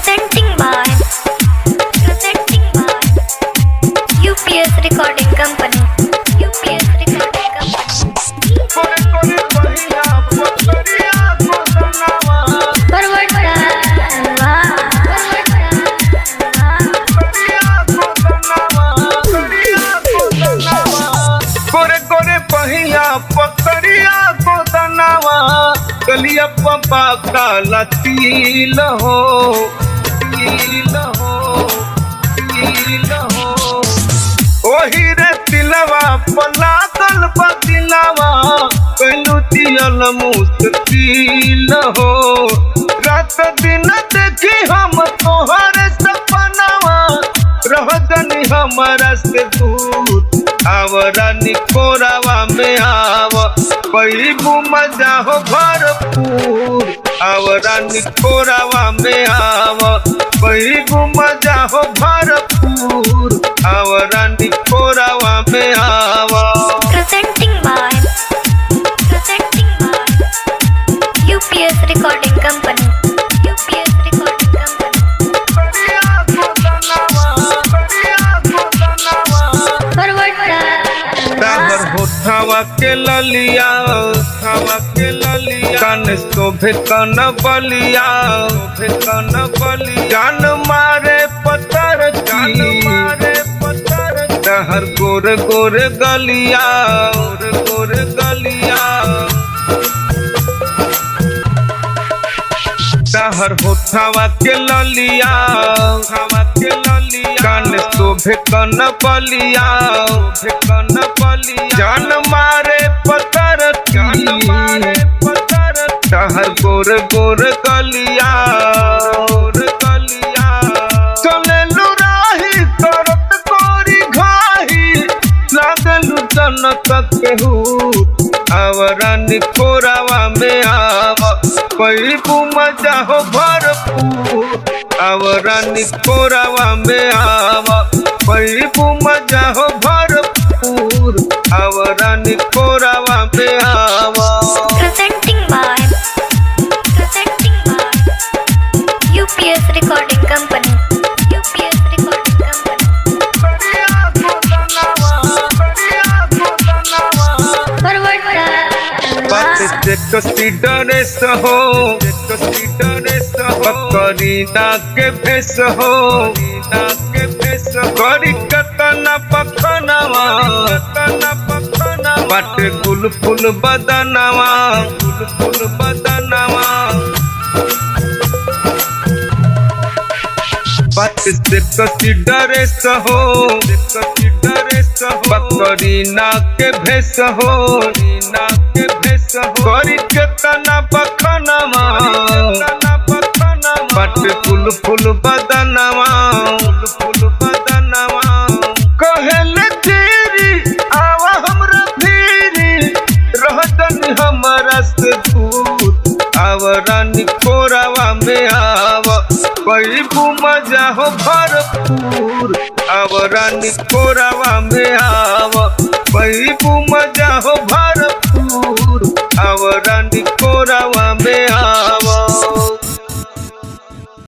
Presenting by UPS Recording Company. UPS Recording Company. कोरे कोरे पहिया पकड़िया को दनावा कलिया पपा काला तिल हो तिल हो तिल हो ओही रे तिलवा पलाकल बदिलवा कैलू तियल मुश्किल हो रात दिन देखी हम तोहरे सपनावा रह जनी हमारा से दूर आवरा निकोरावा में आव पैबू मजा हो भरपूर आवरा निकोरावा में आव पैबू मजा हो भरपूर आवरा निकोरावा में आव। Presenting by UPS Recording Company. UPS Recording Company. ताहर होठावा के ललिया होठावा के ललिया कान शोभे कन बलिया शोभे कन बलिया जान मारे पत्थर जान मारे पत्थर ताहर गोर गोर गलिया गोर गोर गलिया ताहर होठावा के ललिया होठावा के ललिया कान शोभे कन बलिया शोभे कन बलिया जान मारे पत्थर जान मारे पत्थर ताहर गोर गोर गलिया गोर गलिया चले लुराही करत कोरी घाही लागलू जनक केहू आवरा निकोरावा में आव पैबू मजा हो भरपूर आवरा निकोरावा में आव पैबू मजा हो भरपूर आवरा निकोरावा में आव। Presenting by UPS Recording Company. UPS Recording Company. बात से कसी डरे सहो कसी डरे सहो करीना के भेस हो करीना के भेस करी कतना पखनवा कतना पखनवा बाटे गुल फुल बदनवा गुल फुल बदनवा बात से कसी डरे सहो कसी डरे सहो बकरीना के भेस हो करीना के भेस हो करी केतना बखनवा बट फुल फुल बदनवा फुल फुल बदनवा कहले तेरी आवा हमरा धीरी रहतन हमरा से दूर आवरा निकोरावा में आव पैबू मजा हो भरपूर आवरा निकोरावा में आव पैबू मजा हो भरपूर आवरा